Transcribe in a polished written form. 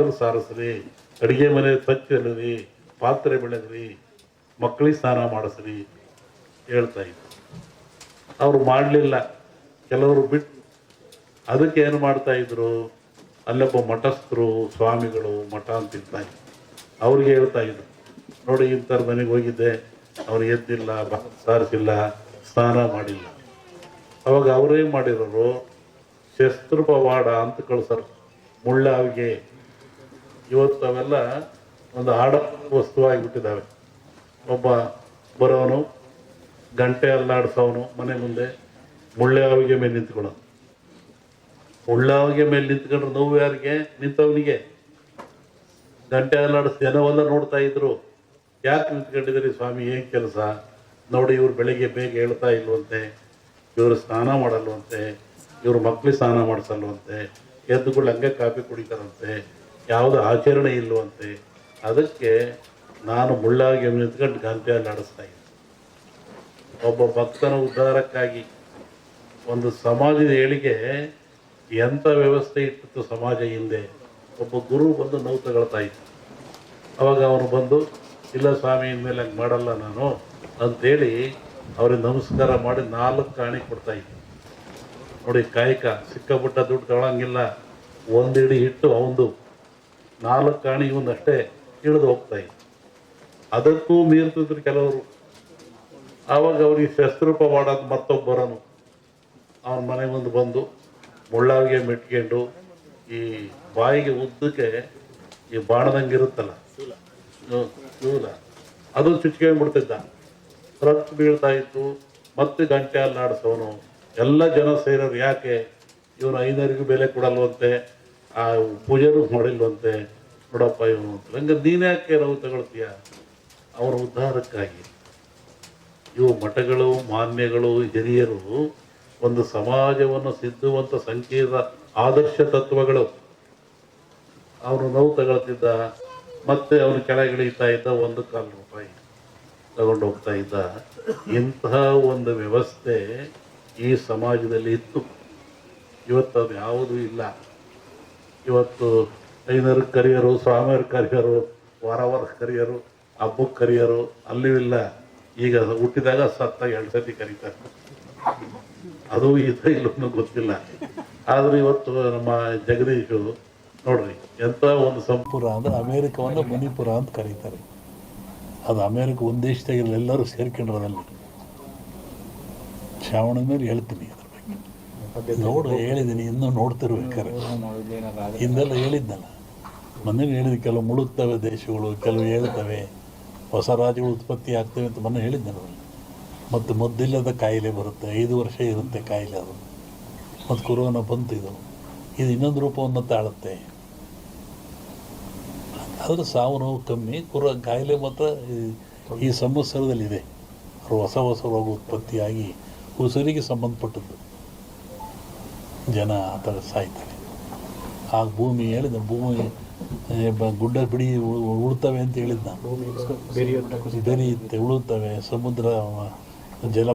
ಬಾಗಿಲು ಸಾರಿಸ್ರಿ, ಅಡುಗೆ ಮನೆ ಸ್ವಚ್ಛ ಇಲ್ಲರಿ, ಪಾತ್ರೆ ಬೆಳಗ್ರಿ, ಮಕ್ಕಳಿಗೆ ಸ್ನಾನ ಮಾಡಿಸ್ರಿ ಹೇಳ್ತಾ ಇದ್ರು. ಅವರು ಮಾಡಲಿಲ್ಲ, ಕೆಲವರು ಬಿಟ್ಟು. ಅದಕ್ಕೆ ಏನು ಮಾಡ್ತಾ ಇದ್ರು, ಅಲ್ಲೊಬ್ಬ ಮಠಸ್ಥರು ಸ್ವಾಮಿಗಳು ಮಠ ಅಂತಿರ್ತಾ ಇದ್ರು, ಅವ್ರಿಗೆ ಹೇಳ್ತಾ ಇದ್ರು, ನೋಡಿ ಇಂಥವ್ರ ಮನೆಗೆ ಹೋಗಿದ್ದೆ, ಅವ್ರು ಎದ್ದಿಲ್ಲ, ಸಾರಿಸಿಲ್ಲ, ಸ್ನಾನ ಮಾಡಿಲ್ಲ. ಅವಾಗ ಅವ್ರೇನು ಮಾಡಿರೋರು, ಶಸ್ತ್ರಪವಾಡ ಅಂತ ಕಳ್ಸರು, ಮುಳ್ಳಾವಿಗೆ. ಇವತ್ತು ಅವೆಲ್ಲ ಒಂದು ಆಡ ವಸ್ತುವಾಗಿಬಿಟ್ಟಿದ್ದಾವೆ. ಒಬ್ಬ ಬರೋನು ಗಂಟೆ ಅಲ್ಲಾಡಿಸೋನು ಮನೆ ಮುಂದೆ ಮುಳ್ಳಾವಿಗೆ ಮೇಲೆ ನಿಂತ್ಕೊಳ್ಳೋನು. ಮುಳ್ಳಾವಿಗೆ ಮೇಲೆ ನಿಂತ್ಕೊಂಡ್ರೆ ನೋವು ಯಾರಿಗೆ? ನಿಂತವನಿಗೆ. ಗಂಟೆ ಅಲ್ಲಾಡಿಸ್ ಜನವೆಲ್ಲ ನೋಡ್ತಾ ಇದ್ರು, ಯಾಕೆ ನಿಂತ್ಕೊಂಡಿದ್ದೀರಿ ಸ್ವಾಮಿ, ಏನು ಕೆಲಸ? ನೋಡಿ ಇವ್ರು ಬೆಳಿಗ್ಗೆ ಬೇಗ ಹೇಳ್ತಾ ಇಲ್ವಂತೆ, ಇವರು ಸ್ನಾನ ಮಾಡಲ್ವಂತೆ, ಇವ್ರ ಮಕ್ಳಿಗೆ ಸ್ನಾನ ಮಾಡಿಸಲ್ವಂತೆ, ಎದ್ದುಗಳು ಹಂಗೆ ಕಾಫಿ ಕುಡಿತಾರಂತೆ, ಯಾವುದೋ ಆಚರಣೆ ಇಲ್ವಂತೆ. ಅದಕ್ಕೆ ನಾನು ಮುಳ್ಳಾಗಿ ನಿಂತ್ಕೊಂಡು ಗಂಟೆಯಲ್ಲಿ ಆಡಿಸ್ತಾ ಇದ್ದೆ. ಒಬ್ಬ ಭಕ್ತನ ಉದ್ಧಾರಕ್ಕಾಗಿ ಒಂದು ಸಮಾಜದ ಏಳಿಗೆ ಎಂಥ ವ್ಯವಸ್ಥೆ ಇಟ್ಟಿತ್ತು ಸಮಾಜ ಹಿಂದೆ. ಒಬ್ಬ ಗುರು ಬಂದು ನೋವು ತಗೊಳ್ತಾ ಇದ್ದ. ಅವಾಗ ಅವನು ಬಂದು, ಇಲ್ಲ ಸ್ವಾಮಿ ಇನ್ಮೇಲೆ ಹಂಗೆ ಮಾಡಲ್ಲ ನಾನು ಅಂಥೇಳಿ ಅವ್ರಿಗೆ ನಮಸ್ಕಾರ ಮಾಡಿ 4 ಕಾಣಿ ಕೊಡ್ತಾ ಇದ್ದ. ನೋಡಿ ಕಾಯಕ, ಸಿಕ್ಕಾಪಟ್ಟ ದುಡ್ಡು ತಗೊಳಂಗಿಲ್ಲ, ಒಂದು ಹಿಡಿ ಹಿಟ್ಟು ಅವಂದು, 4 ಕಾಣಿ ಇವನ್ನಷ್ಟೇ ಹಿಡಿದು ಹೋಗ್ತಾ ಇದ್ದ. ಅದಕ್ಕೂ ಮೀರ್ತಿದ್ರು ಕೆಲವರು. ಆವಾಗ ಅವ್ರಿಗೆ ಶಸ್ತ್ರೂಪ ಮಾಡೋದು ಮತ್ತೊಬ್ಬರನು ಅವನ ಮನೆ ಮುಂದೆ ಬಂದು ಮುಳ್ಳಾವಿಗೆ ಮೆಟ್ಕೊಂಡು ಈ ಬಾಯಿಗೆ ಉದ್ದಕ್ಕೆ ಈ ಬಾಣದಂಗೆ ಇರುತ್ತಲ್ಲ ಶೂಲ, ಅದು ಚುಚ್ಕೊಂಡ್ಬಿಡ್ತಿದ್ದ, ರಕ್ತ ಬೀಳ್ತಾ ಇತ್ತು. ಮತ್ತೆ ಗಂಟೆ ಅಲ್ಲಾಡಿಸೋನು. ಎಲ್ಲ ಜನ ಸೇರೋರು, ಯಾಕೆ ಇವನು 5ನರಿಗೂ ಬೆಲೆ ಕೊಡಲ್ವಂತೆ, ಆ ಪೂಜೆನೂ ಮಾಡಿಲ್ವಂತೆ, ನೋಡಪ್ಪ ಇವನು ಅಂತ. ಹಂಗೆ ನೀನು ಯಾಕೆ ನಾವು ತಗೊಳ್ತೀಯ? ಅವರ ಉದ್ಧಾರಕ್ಕಾಗಿ. ಇವು ಮಠಗಳು, ಮಾನ್ಯಗಳು, ಹಿರಿಯರು ಒಂದು ಸಮಾಜವನ್ನು ಸಿದ್ಧುವಂಥ ಸಂಕೀರ್ಣ ಆದರ್ಶ ತತ್ವಗಳು. ಅವನು ನೋವು ತಗೊಳ್ತಿದ್ದ, ಮತ್ತೆ ಅವನು ಕೆಳಗಿಳಿತಾ ಇದ್ದ, 1 ಕಾಲು ರೂಪಾಯಿ ತಗೊಂಡು ಹೋಗ್ತಾ ಇದ್ದ. ಇಂತಹ ಒಂದು ವ್ಯವಸ್ಥೆ ಈ ಸಮಾಜದಲ್ಲಿ ಇತ್ತು. ಇವತ್ತು ಅದು ಯಾವುದೂ ಇಲ್ಲ. ಇವತ್ತು 5ನರಿಗೆ ಕರಿಯರು, ಸ್ವಾಮಿಯವ್ರ ಕರಿಯರು, ವಾರ ಕರಿಯರು, ಹಬ್ಬಕ್ಕೆ ಕರಿಯರು, ಅಲ್ಲೂ ಇಲ್ಲ. ಈಗ ಹುಟ್ಟಿದಾಗ ಸತ್ತ 2 ಸತಿ ಕರೀತಾರೆ. ಅದು ಇದು ಇಲ್ಲೂ ಗೊತ್ತಿಲ್ಲ. ಆದ್ರೆ ಇವತ್ತು ನಮ್ಮ ಜಗದೀಶು ನೋಡ್ರಿ, ಎಂಥ ಒಂದು ಸಂಪುರ ಅಂದ್ರೆ ಅಮೇರಿಕವನ್ನು ಮಣಿಪುರ ಅಂತ ಕರೀತಾರೆ. ಅದು ಅಮೇರಿಕ ಒಂದು ದೇಶದಾಗಿರಲಿ, ಎಲ್ಲರೂ ಸೇರ್ಕೊಂಡಿರೋದಲ್ಲಿ. ಶ್ರಾವಣ ಮೇಲೆ ಹೇಳ್ತೀನಿ ಅದ್ರ ಬಗ್ಗೆ. ನೋಡು, ಹೇಳಿದ್ದೀನಿ, ಇನ್ನೂ ನೋಡ್ತಿರ್ಬೇಕಾರೆ. ಹಿಂದೆಲ್ಲ ಹೇಳಿದ್ನಲ್ಲ, ಮೊನ್ನೆ ಹೇಳಿದ, ಕೆಲವು ಮುಳುಗ್ತವೆ ದೇಶಗಳು, ಕೆಲವು ಹೇಳ್ತವೆ, ಹೊಸ ರಾಜ್ಯಗಳು ಉತ್ಪತ್ತಿ ಆಗ್ತವೆ ಅಂತ ಮೊನ್ನೆ ಹೇಳಿದ್ನಲ್ಲ. ಮತ್ತು ಮದ್ದಿಲ್ಲದ ಕಾಯಿಲೆ ಬರುತ್ತೆ, 5 ವರ್ಷ ಇರುತ್ತೆ ಕಾಯಿಲೆ ಅದು. ಮತ್ತು ಕೊರೋನಾ ಬಂತು, ಇದು ಇನ್ನೊಂದು ರೂಪವನ್ನು ತಾಳುತ್ತೆ. ಆದರೆ ಸಾವು ನೋವು ಕಮ್ಮಿ, ಕಾಯಿಲೆ ಮಾತ್ರ ಈ ಸಂವತ್ಸರದಲ್ಲಿದೆ. ಹೊಸ ರೋಗ ಉತ್ಪತ್ತಿಯಾಗಿ ಉಸಿರಿಗೆ ಸಂಬಂಧಪಟ್ಟದ್ದು ಜನ ಆ ಥರ ಸಾಯ್ತಾರೆ. ಆಗ ಭೂಮಿ ಹೇಳಿದ, ಭೂಮಿ ಗುಡ್ಡ ಬಿಡಿ ಉಳ್ತವೆ ಅಂತ ಹೇಳಿದ್ದ. ಬೆರೆಯುತ್ತೆ, ಉಳುತ್ತವೆ, ಸಮುದ್ರ ಜಲ